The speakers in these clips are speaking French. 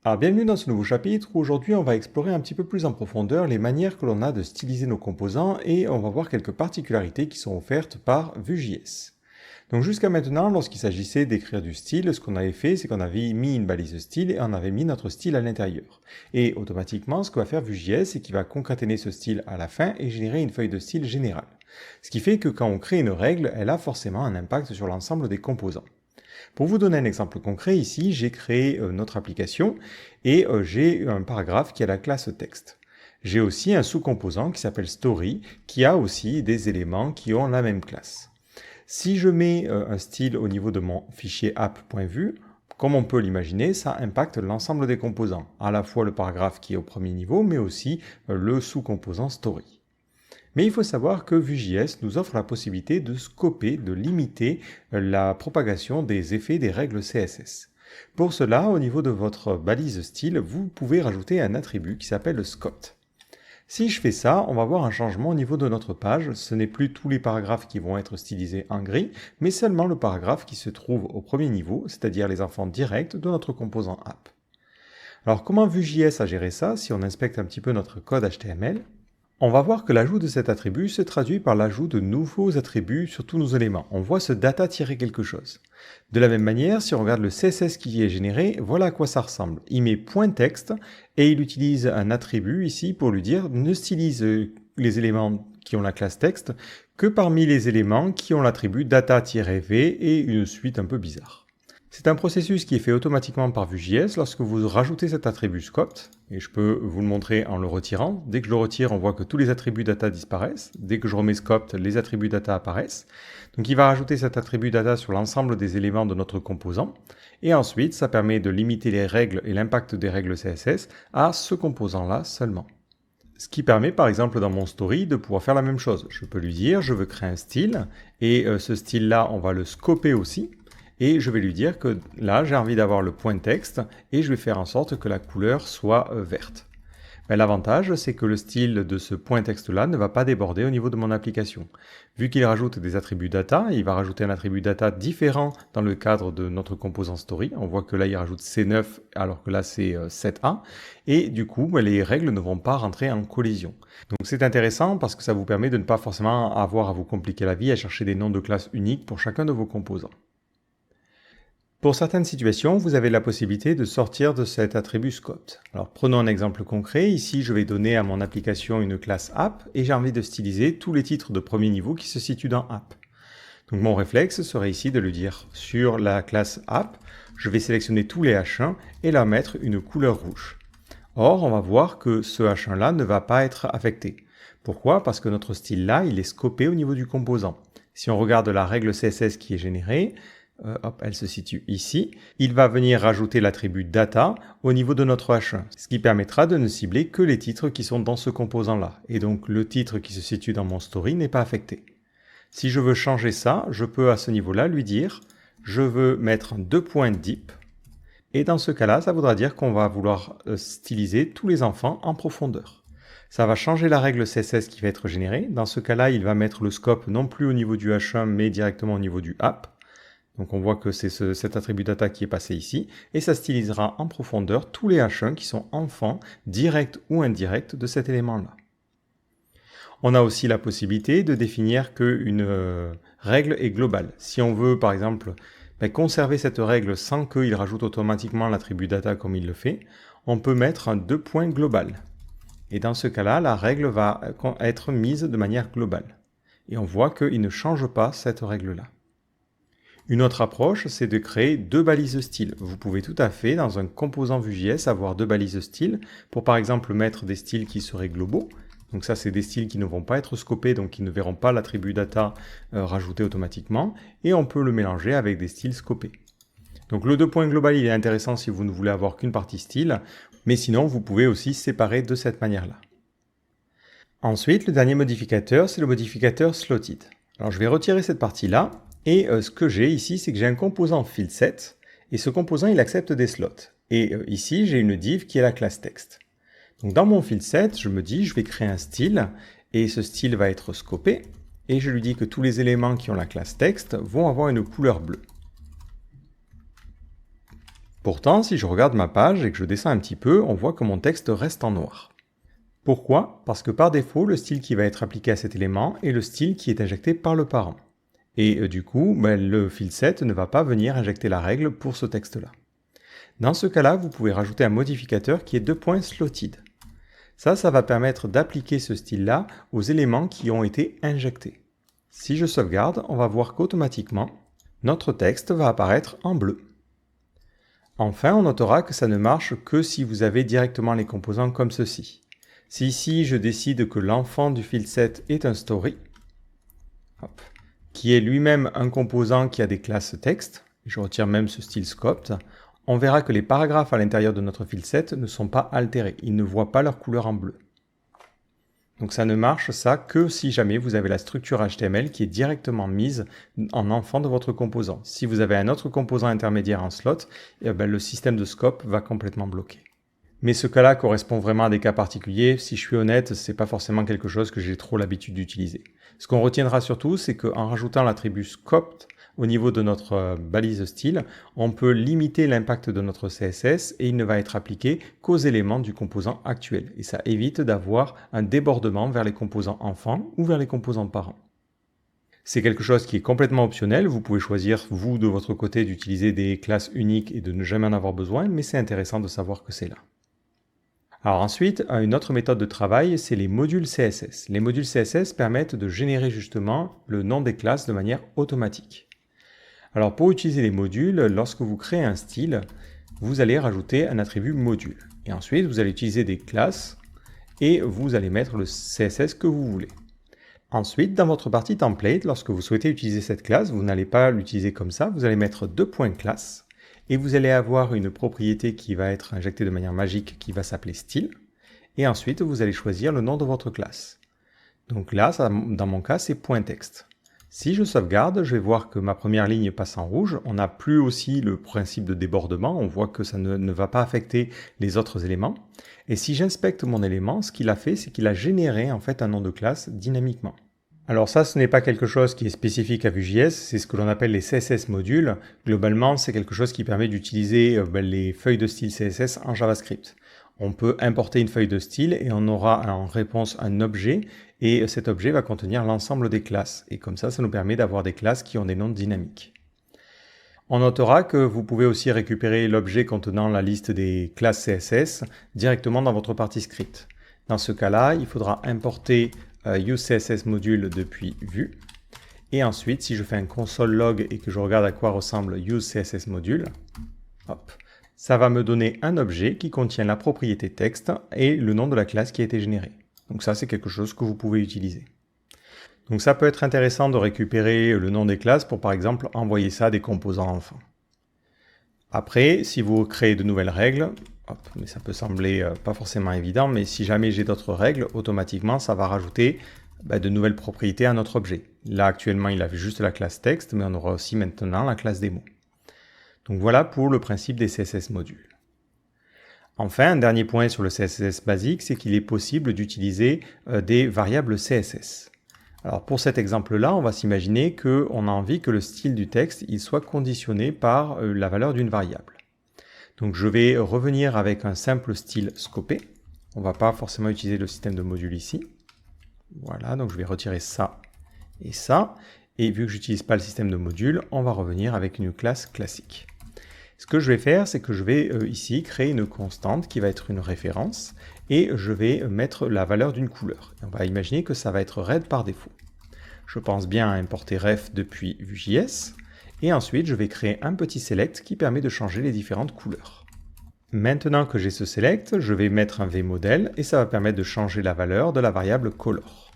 Alors bienvenue dans ce nouveau chapitre où aujourd'hui on va explorer un petit peu plus en profondeur les manières que l'on a de styliser nos composants et on va voir quelques particularités qui sont offertes par Vue.js. Donc jusqu'à maintenant, lorsqu'il s'agissait d'écrire du style, ce qu'on avait fait, c'est qu'on avait mis une balise style et on avait mis notre style à l'intérieur. Et automatiquement, ce que va faire Vue.js, c'est qu'il va concaténer ce style à la fin et générer une feuille de style générale. Ce qui fait que quand on crée une règle, elle a forcément un impact sur l'ensemble des composants. Pour vous donner un exemple concret, ici, j'ai créé notre application et j'ai un paragraphe qui a la classe texte. J'ai aussi un sous-composant qui s'appelle story qui a aussi des éléments qui ont la même classe. Si je mets un style au niveau de mon fichier app.vue, comme on peut l'imaginer, ça impacte l'ensemble des composants, à la fois le paragraphe qui est au premier niveau, mais aussi le sous-composant story. Mais il faut savoir que Vue.js nous offre la possibilité de scoper, de limiter la propagation des effets des règles CSS. Pour cela, au niveau de votre balise style, vous pouvez rajouter un attribut qui s'appelle scope. Si je fais ça, on va voir un changement au niveau de notre page. Ce n'est plus tous les paragraphes qui vont être stylisés en gris, mais seulement le paragraphe qui se trouve au premier niveau, c'est-à-dire les enfants directs de notre composant app. Alors comment Vue.js a géré ça? Si on inspecte un petit peu notre code HTML, on va voir que l'ajout de cet attribut se traduit par l'ajout de nouveaux attributs sur tous nos éléments. On voit ce data-quelque chose. De la même manière, si on regarde le CSS qui est généré, voilà à quoi ça ressemble. Il met .text et il utilise un attribut ici pour lui dire ne stylise les éléments qui ont la classe texte que parmi les éléments qui ont l'attribut data-v et une suite un peu bizarre. C'est un processus qui est fait automatiquement par Vue.js lorsque vous rajoutez cet attribut scope, et je peux vous le montrer en le retirant. Dès que je le retire, on voit que tous les attributs data disparaissent. Dès que je remets scope, les attributs data apparaissent. Donc il va rajouter cet attribut data sur l'ensemble des éléments de notre composant, et ensuite ça permet de limiter les règles et l'impact des règles CSS à ce composant-là seulement. Ce qui permet par exemple dans mon story de pouvoir faire la même chose. Je peux lui dire je veux créer un style, et ce style-là on va le scoper aussi. Et je vais lui dire que là, j'ai envie d'avoir le point texte et je vais faire en sorte que la couleur soit verte. L'avantage, c'est que le style de ce point texte-là ne va pas déborder au niveau de mon application. Vu qu'il rajoute des attributs data, il va rajouter un attribut data différent dans le cadre de notre composant story. On voit que là, il rajoute C9 alors que là, c'est 7A. Et du coup, les règles ne vont pas rentrer en collision. Donc c'est intéressant parce que ça vous permet de ne pas forcément avoir à vous compliquer la vie à chercher des noms de classes uniques pour chacun de vos composants. Pour certaines situations, vous avez la possibilité de sortir de cet attribut scope. Alors prenons un exemple concret. Ici, je vais donner à mon application une classe app et j'ai envie de styliser tous les titres de premier niveau qui se situent dans app. Donc mon réflexe serait ici de lui dire sur la classe app, je vais sélectionner tous les H1 et leur mettre une couleur rouge. Or, on va voir que ce H1 là ne va pas être affecté. Pourquoi? Parce que notre style là, il est scopé au niveau du composant. Si on regarde la règle CSS qui est générée, elle se situe ici. Il va venir rajouter l'attribut data au niveau de notre H1, ce qui permettra de ne cibler que les titres qui sont dans ce composant-là. Et donc le titre qui se situe dans mon story n'est pas affecté. Si je veux changer ça, je peux à ce niveau-là lui dire je veux mettre deux points deep. Et dans ce cas-là, ça voudra dire qu'on va vouloir styliser tous les enfants en profondeur. Ça va changer la règle CSS qui va être générée. Dans ce cas-là, il va mettre le scope non plus au niveau du H1, mais directement au niveau du app. Donc on voit que c'est cet attribut data qui est passé ici, et ça stylisera en profondeur tous les H1 qui sont enfants, directs ou indirects de cet élément-là. On a aussi la possibilité de définir qu'une règle est globale. Si on veut par exemple conserver cette règle sans qu'il rajoute automatiquement l'attribut data comme il le fait, on peut mettre un deux points global. Et dans ce cas-là, la règle va être mise de manière globale. Et on voit qu'il ne change pas cette règle-là. Une autre approche, c'est de créer deux balises style. Vous pouvez tout à fait, dans un composant Vue.js, avoir deux balises style pour par exemple mettre des styles qui seraient globaux. Donc ça, c'est des styles qui ne vont pas être scopés, donc qui ne verront pas l'attribut data rajouté automatiquement. Et on peut le mélanger avec des styles scopés. Donc le deux points global, il est intéressant si vous ne voulez avoir qu'une partie style, mais sinon, vous pouvez aussi séparer de cette manière-là. Ensuite, le dernier modificateur, c'est le modificateur slotted. Alors je vais retirer cette partie-là. Et ce que j'ai ici, c'est que j'ai un composant field_set, et ce composant, il accepte des slots. Et ici, j'ai une div qui est la classe texte. Donc dans mon field_set, je me dis, je vais créer un style, et ce style va être scopé, et je lui dis que tous les éléments qui ont la classe texte vont avoir une couleur bleue. Pourtant, si je regarde ma page et que je descends un petit peu, on voit que mon texte reste en noir. Pourquoi? Parce que par défaut, le style qui va être appliqué à cet élément est le style qui est injecté par le parent. Et du coup, le fil 7 ne va pas venir injecter la règle pour ce texte-là. Dans ce cas-là, vous pouvez rajouter un modificateur qui est .slotted. Ça va permettre d'appliquer ce style-là aux éléments qui ont été injectés. Si je sauvegarde, on va voir qu'automatiquement, notre texte va apparaître en bleu. Enfin, on notera que ça ne marche que si vous avez directement les composants comme ceci. Si ici, je décide que l'enfant du fil 7 est un story, qui est lui-même un composant qui a des classes texte, je retire même ce style scoped, on verra que les paragraphes à l'intérieur de notre fil 7 ne sont pas altérés, ils ne voient pas leur couleur en bleu. Donc ça ne marche ça que si jamais vous avez la structure HTML qui est directement mise en enfant de votre composant. Si vous avez un autre composant intermédiaire en slot, le système de scope va complètement bloquer. Mais ce cas-là correspond vraiment à des cas particuliers. Si je suis honnête, c'est pas forcément quelque chose que j'ai trop l'habitude d'utiliser. Ce qu'on retiendra surtout, c'est qu'en rajoutant l'attribut scoped au niveau de notre balise style, on peut limiter l'impact de notre CSS et il ne va être appliqué qu'aux éléments du composant actuel. Et ça évite d'avoir un débordement vers les composants enfants ou vers les composants parents. C'est quelque chose qui est complètement optionnel. Vous pouvez choisir, vous, de votre côté, d'utiliser des classes uniques et de ne jamais en avoir besoin, mais c'est intéressant de savoir que c'est là. Alors ensuite, une autre méthode de travail, c'est les modules CSS. Les modules CSS permettent de générer justement le nom des classes de manière automatique. Alors pour utiliser les modules, lorsque vous créez un style, vous allez rajouter un attribut module. Et ensuite, vous allez utiliser des classes et vous allez mettre le CSS que vous voulez. Ensuite, dans votre partie template, lorsque vous souhaitez utiliser cette classe, vous n'allez pas l'utiliser comme ça, vous allez mettre .class et vous allez avoir une propriété qui va être injectée de manière magique qui va s'appeler style. Et ensuite, vous allez choisir le nom de votre classe. Donc là, dans mon cas, c'est .text. Si je sauvegarde, je vais voir que ma première ligne passe en rouge. On n'a plus aussi le principe de débordement. On voit que ça ne va pas affecter les autres éléments. Et si j'inspecte mon élément, ce qu'il a fait, c'est qu'il a généré en fait un nom de classe dynamiquement. Alors ça, ce n'est pas quelque chose qui est spécifique à Vue.js, c'est ce que l'on appelle les CSS modules. Globalement, c'est quelque chose qui permet d'utiliser les feuilles de style CSS en JavaScript. On peut importer une feuille de style et on aura en réponse un objet et cet objet va contenir l'ensemble des classes. Et comme ça nous permet d'avoir des classes qui ont des noms dynamiques. On notera que vous pouvez aussi récupérer l'objet contenant la liste des classes CSS directement dans votre partie script. Dans ce cas-là, il faudra importer useCSSModule depuis Vue. Et ensuite, si je fais un console log et que je regarde à quoi ressemble useCSSModule, ça va me donner un objet qui contient la propriété texte et le nom de la classe qui a été générée. Donc ça, c'est quelque chose que vous pouvez utiliser. Donc ça peut être intéressant de récupérer le nom des classes pour par exemple envoyer ça à des composants enfants. Après, si vous créez de nouvelles règles, mais ça peut sembler pas forcément évident, mais si jamais j'ai d'autres règles, automatiquement ça va rajouter de nouvelles propriétés à notre objet. Là actuellement il avait juste la classe texte, mais on aura aussi maintenant la classe démo. Donc voilà pour le principe des CSS modules. Enfin, un dernier point sur le CSS basique, c'est qu'il est possible d'utiliser des variables CSS. Alors pour cet exemple-là, on va s'imaginer qu'on a envie que le style du texte il soit conditionné par la valeur d'une variable. Donc je vais revenir avec un simple style scopé. On ne va pas forcément utiliser le système de module ici. Voilà, donc je vais retirer ça et ça. Et vu que je n'utilise pas le système de module, on va revenir avec une classe classique. Ce que je vais faire, c'est que je vais ici créer une constante qui va être une référence et je vais mettre la valeur d'une couleur. Et on va imaginer que ça va être red par défaut. Je pense bien à importer ref depuis Vue.js et ensuite je vais créer un petit select qui permet de changer les différentes couleurs. Maintenant que j'ai ce select, je vais mettre un vModel et ça va permettre de changer la valeur de la variable color.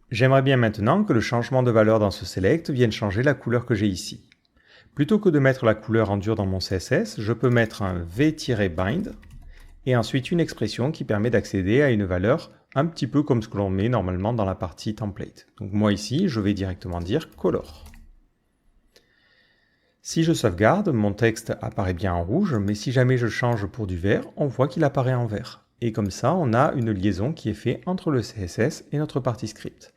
J'aimerais bien maintenant que le changement de valeur dans ce select vienne changer la couleur que j'ai ici. Plutôt que de mettre la couleur en dur dans mon CSS, je peux mettre un v-bind et ensuite une expression qui permet d'accéder à une valeur un petit peu comme ce que l'on met normalement dans la partie template. Donc moi ici, je vais directement dire color. Si je sauvegarde, mon texte apparaît bien en rouge, mais si jamais je change pour du vert, on voit qu'il apparaît en vert. Et comme ça, on a une liaison qui est faite entre le CSS et notre partie script.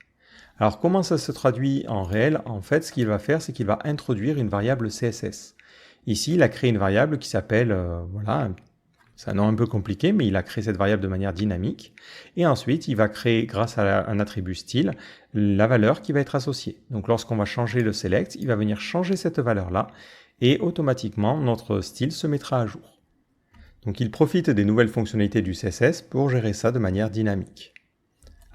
Alors comment ça se traduit en réel? En fait, ce qu'il va faire, c'est qu'il va introduire une variable CSS. Ici, il a créé une variable qui s'appelle, voilà, c'est un nom un peu compliqué, mais il a créé cette variable de manière dynamique. Et ensuite, il va créer, grâce à un attribut style, la valeur qui va être associée. Donc lorsqu'on va changer le select, il va venir changer cette valeur-là, et automatiquement, notre style se mettra à jour. Donc il profite des nouvelles fonctionnalités du CSS pour gérer ça de manière dynamique.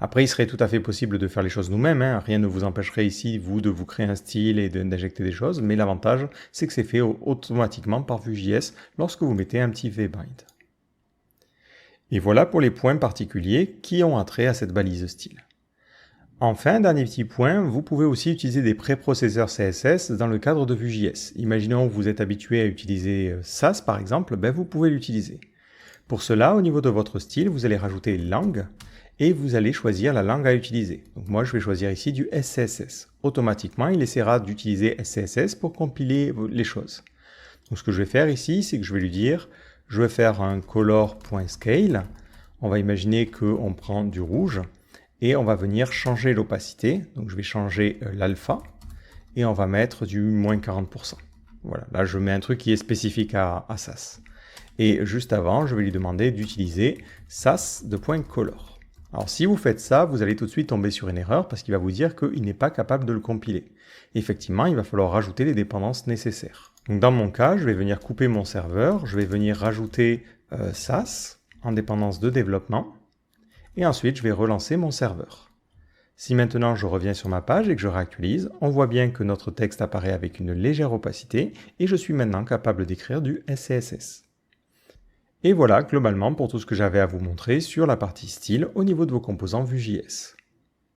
Après, il serait tout à fait possible de faire les choses nous-mêmes, hein. Rien ne vous empêcherait ici, vous, de vous créer un style et d'injecter des choses, mais l'avantage, c'est que c'est fait automatiquement par Vue.js lorsque vous mettez un petit vbind. Et voilà pour les points particuliers qui ont attrait à cette balise style. Enfin, dernier petit point, vous pouvez aussi utiliser des préprocesseurs CSS dans le cadre de Vue.js. Imaginons que vous êtes habitué à utiliser Sass par exemple, vous pouvez l'utiliser. Pour cela, au niveau de votre style, vous allez rajouter langue et vous allez choisir la langue à utiliser. Donc moi, je vais choisir ici du SCSS. Automatiquement, il essaiera d'utiliser SCSS pour compiler les choses. Donc ce que je vais faire ici, c'est que je vais lui dire, je vais faire un color.scale. On va imaginer qu'on prend du rouge et on va venir changer l'opacité. Donc je vais changer l'alpha et on va mettre du moins 40%. Voilà, là je mets un truc qui est spécifique à Sass. Et juste avant, je vais lui demander d'utiliser Sass.color. Alors si vous faites ça, vous allez tout de suite tomber sur une erreur parce qu'il va vous dire qu'il n'est pas capable de le compiler. Effectivement, il va falloir rajouter les dépendances nécessaires. Donc dans mon cas, je vais venir couper mon serveur, je vais venir rajouter Sass en dépendance de développement, et ensuite je vais relancer mon serveur. Si maintenant je reviens sur ma page et que je réactualise, on voit bien que notre texte apparaît avec une légère opacité, et je suis maintenant capable d'écrire du SCSS. Et voilà globalement pour tout ce que j'avais à vous montrer sur la partie style au niveau de vos composants Vue.js.